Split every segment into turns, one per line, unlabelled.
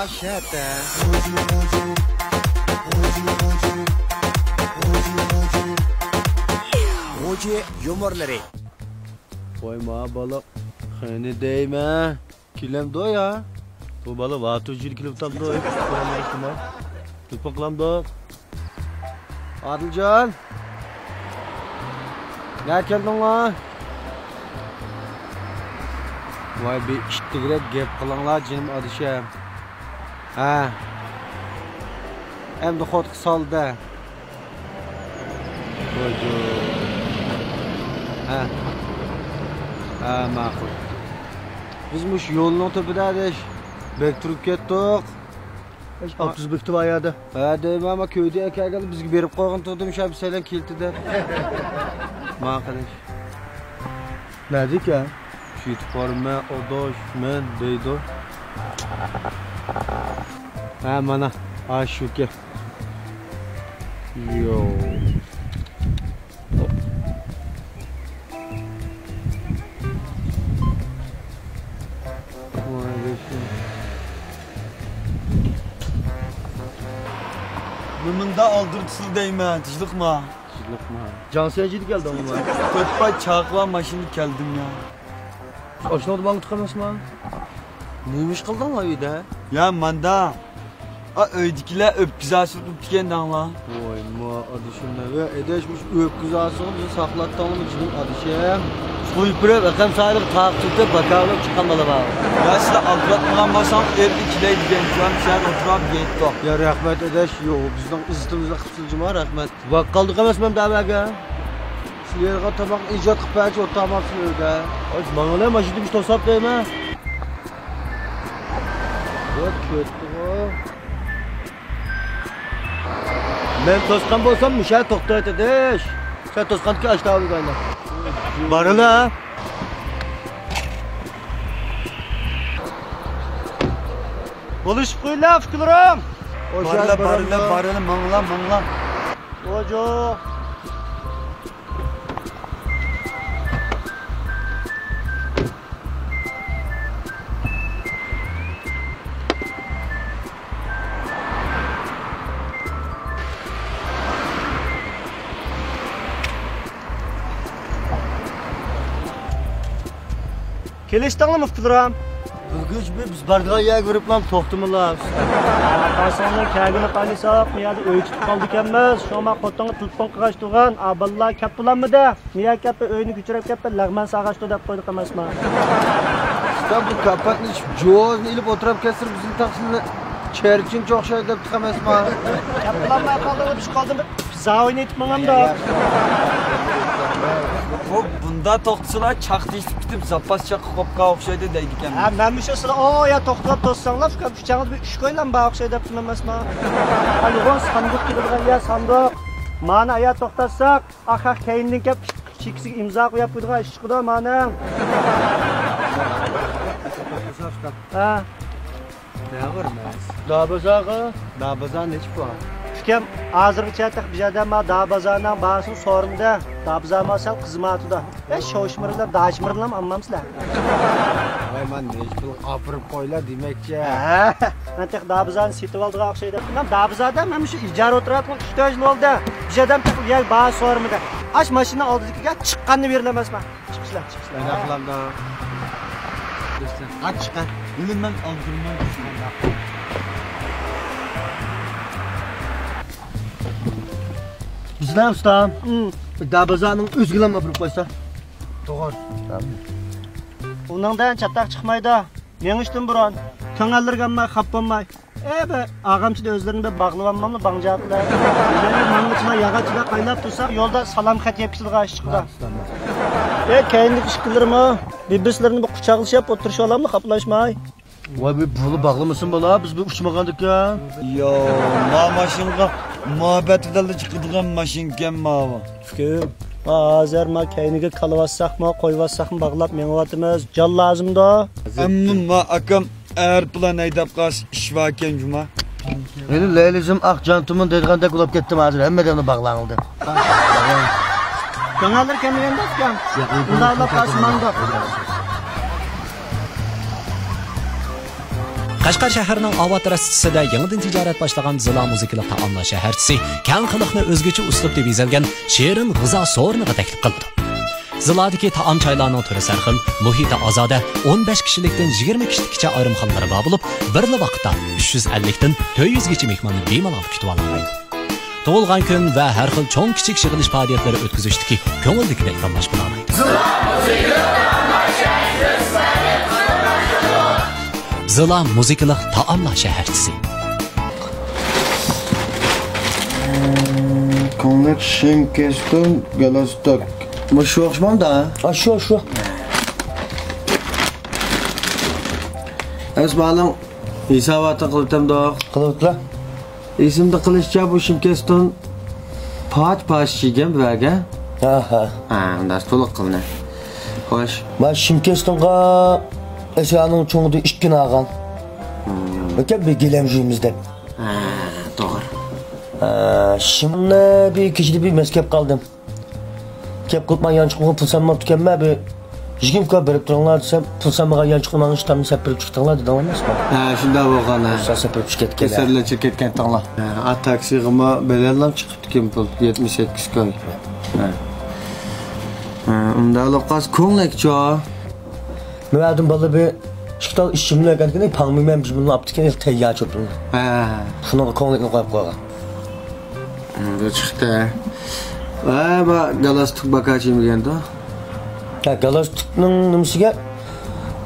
Şəhətdə. Hoca yumurları.
Koyma balık. Hani değme. Kilem do ya. Bu balık vatuzcil kilem tam do. Tutmaklam do. Adılcan. Ne geldin lan? Vay bir iştigirek gep kılanlar canım adışam. Ha. Hem de xod saldı. Koydu. Ha. Ha ma'qul. Biz mush yo'lning tepidamiz. Bek turib ketdik.
30 bekti ayada.
Ha deyman ama köyde akaga bizga berib qo'ygan turdim shu bisalan keldi deb. Ma'qul.
Ne dik ya?
Şu forma odoş men deydi. Ha mana aşuke. Yo.
Mımında aldırtısı değme, tızlıkma.
Cansiyacılık geldi ama.
Kötbay çağla maşını geldim ya.
Aşına bana tıkamasın lan.
Neymiş kıldın la uyda?
Ya manda. Öydikiler öpküza sürtüp dikendan la.
Oy ma adışımda ve edeşmiş öpküzasını bizi saklattan mı için adışım.
Uypura bakam sağlık takipte bakalım çıkan bala bak.
Ya size aldırtmadan basam erdikiley diyen şu an sen oturup yetti.
Ya rahmet edeş yo bizden ızıtımızda kısılcıma rahmet.
Bak kaldık emasmam da baga.
Sizlerge tabak icat kıpayıcı otamazsın öyle.
Aç bana ne maşidi bir tosap değme.
Bak kötü o.
Ben toskan bolsam müşahit tokta edeş. Sen toskan ki açtı abi bana. Bana la. Buluşup koy la fikirlerim.
Barıla mangla.
Ojo. Keliştanlı mı fikirlerim?
Bugün biz bardağa yer görüp lan toxtumlar.
Qasanlar kagini qalisaq, bu yerda uy tutib qoldik emas. Shoma qo'tonga telefon qilgach turgan, "Aballar kap bulanmidi? Niya kapi uyni ko'chirib kapti, lag'man sag'ashdi" deb qo'ydik emasmi?
Sen bu kapatni jo'zni ilib o'tirib kesir bizning taqsimni cherkin o'xshaydi deb tiqamasmi?
Kap bulanmay qoldi deb ish qoldim. Pizza o'ynayib manamda.
Hop bunda toqçılar çaqtışıp gidip zapas çaqı qopqa o'xshaydi deydi ekan.
Ha, men shu sizlar ya to'xtab to'ssanglar, shu pichog'ni bir ish qo'ylan ba o'xshaydi deb emasmi? Alg'on sanduq kirgan ya sanduq. Mana ya to'xtatsak, axir keyindan kap chekisiga imzo qo'yib qo'ydigan ish chiqdi mana. Ha.
Ne görmez?
Dabazan neç bu?
Fikrim hozirgacha bizada ma dabazandan basin so'rimda, dabazamasa xizmatida. Shoshmirlar, dashmirlar ammamsizlar.
Vay man mecbur apırıp koyla demekçi.
Ha, men tek dabazani setib oldiga o'xshaydi. Men dabazada men shu ijara o'tiradigan 3 yil oldi. Bizadam tek yel basin so'rimda. Ash mashina oldiga chiqqanni berilamasman. Chiqishlar.
Ne yapılam da?
Aç çıkan. Ölümden aldırmam düşünüyorum.
Bizler ustam. Dabazanın özgülen yapıp koysa.
Doğru.
Uningdan chataq chiqmaydi. Men ishdan burun ko'ngillarga amma xappanmay. Be, ağamçı özlerini bir bağlavanmamla bağlayacaklar. Yani manlıçma yağaçıda qaynab tursak, yo'lda salom xat yepkizilgan chiqdi. Kendi ishqilarimi, bibislerini bir quchoqlashib o'tirish olammi, xaplashmay.
Vay bir bulu bağlamasın bala, biz bir uçmagandık ya.
Yo, ma maşinga muhabbet edildi çıkıdığın maşin kemma va.
Fikir. Hazır ma keyniga qalıvassaq mı, qoyvassaq mı bağlab menvatimiz. Can lazımda.
Amma ma akam eğer plan aydap qas iş vaken cuma.
Meni Leylizim ak jantumun dediğinde kulüp gittim hazır. Hemmeden bağlanıldı.
Kanallar kendilerinden kan. Bunlarla kasmanda.
Qashqar shahrining Avot rastasida yangidan tijorat boshlagan Zila muzikalik taomlar shaharchisi kang qiliqni o'zgacha uslubda bezalgan shirin g'izo so'rniga taklif qildi. Ziladagi taom choylarning turi sarxil, muhiti ozoda 15 kishilikdan 20 kishilikcha ayrimxonalari bor bo'lib, bir vaqtda 350 dan 400 gacha mehmonni bemalol kutib oladi. Tug'ilgan kun va har xil cho'ng kichik yig'ilish faoliyatlari o'tkazishdagi ko'ngildagidek tanlash bilan Zila muzikalik taomlar shaharchisi.
Konnet Schinkenstone Galastak. Bu şu okşmam da. Şu. Esma'nın hisabatı kılıptım da. Kılıptla. İsimde kılıçça bu Schinkenstone paç çiğgen verge. Ha, ondan soluk kılına. Hoş. Ben Schinkenstone'a Esra'nın çoğunluğu 2 gün ağan. Öte bir gelemciyimizden.
Doğru.
Şimdi bir kişide bir meskep kaldım. Kep kılman yançıklığın pılsanma tükenme bir Jigim ka berip turanglar desem pılsanmaga yançıklığın iştamını sepirip çıktыңlar dedi anlamaz mı?
Şunda bolğana.
Sepirip çıkıp ketken.
Keserle çeketken tаңла. At taksiyğıma belerlam çıkıp kim pul 70-70 koy. Unda loqas ko'nglik cho.
Müədim balı bir Şıqtal işimlə gəlgən pangmiməm biz bunu aptiken təyya çöpdüm. Şunun ko'nglikni qo'yib qo'ygan.
Bu chiqdi. Ba galastuk bakachim deganda.
Galastukning nimasiga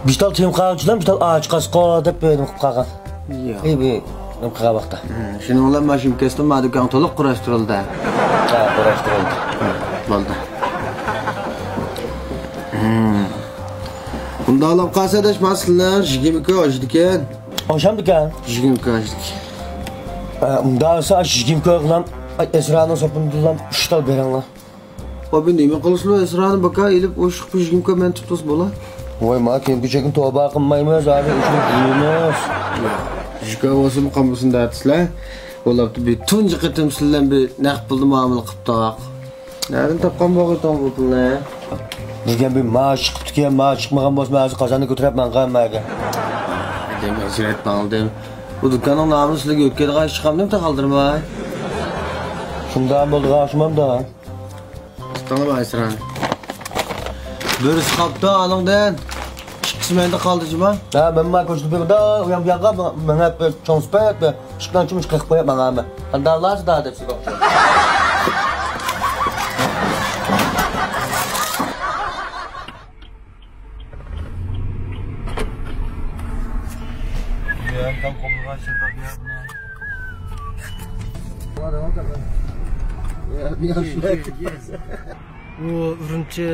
bital tem qolchidan bital ağaç qasqa deb benim qilib qolgan. Yo'q. Bir nim qilgan vaqtda.
Shuninglar mashin kesdim, madukan to'liq qurashtirildi.
Qurashtirildi.
Bo'ldi. Bunda olib qasadash mas'ullar 20 oshdikan.
Oşamdikan.
20 oshdik.
Unda esa 20 qilgan Esra'nın sopundudan 3 tal berenler.
O ben neyme kılısılı Esra'nın baka elip o şık bir gün men tutus bola.
Vay ma kendi küçüğün toba kılmayımız abi işin duyumuz.
Jika olsun kampüsün dertisler. Olaptı bir tuncu kıtımsızdan bir nak buldu muamele kıptağak. Nereden tapkan bağırtan bu pul ne?
Bizden bir maaş çıkıp tüken maaş çıkmadan boz maaşı kazanı götürüp ben kalmayacağım.
Deme ziret bağlı dem. Bu dükkanın namusuyla gökkede karşı çıkam dem de kaldırma.
Şundan oldu karşımam da.
Tanıma Esra'nın. Dürüst kaptı alından. Kısmende kaldı cuma.
Ben mal koştu bir da uyan yaga ben hep transport ve çıkan çıkmış 40 boya bana ama. Andarlar da hepsi bak.
Tam kombinasyon tak ya.
O ürünçe.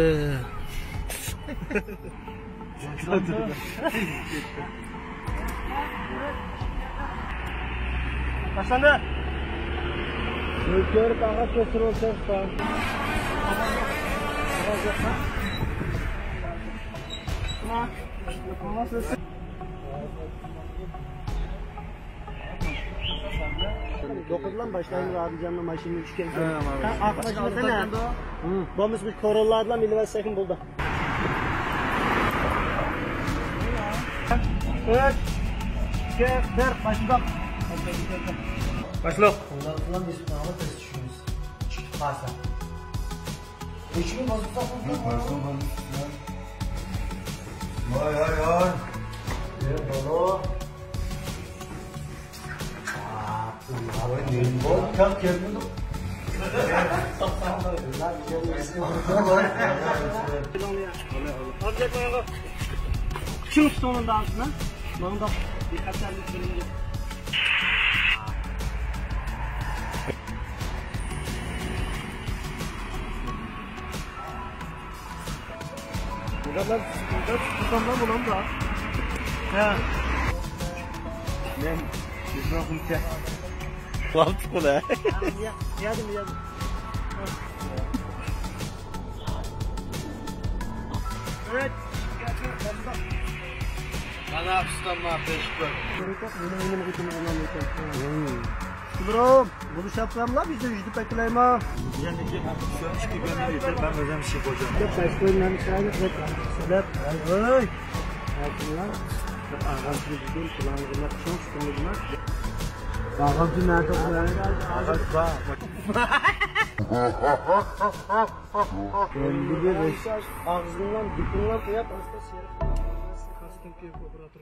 Başlandı. Gökleri daha kötü olacak da. Dokuzdan başlayın abi canlı maşını üçgen. Arkadaşlar sen ne? Bomuz bir Corolla'dan miliversekin buldu. Evet. Gel, başla. Başla. Bunlardan biz sınava test düşüyoruz. Çıkmazsa. 3 gün bozulsa mı?
Vay.
Dolu. Çok gelmiyordum.
Kim sonunda altına? Bana da birkaç tane söyleyeyim. Buralar tutamdan bulan da. He. Ben yüzüne kumte.
Kalktı bu ne?
Yardım. Evet.
Bana hapıslanma peşkör.
Benim gittiğimi anlamıyorum. Bro, bunu şapkamla biz de ücret bekleyeyim ha.
Yani şu gönlü yeter ben özel bir şey koyacağım.
Yok, ben koyayım ben bir şey. Sebep. Hey. Ağamçı bizim kulağımızda çok sıkıntı var. Ağamçı nerede var? Ağamçı var. Ağzından dikine koyup hasta siyah. Hasta kastım ki operator.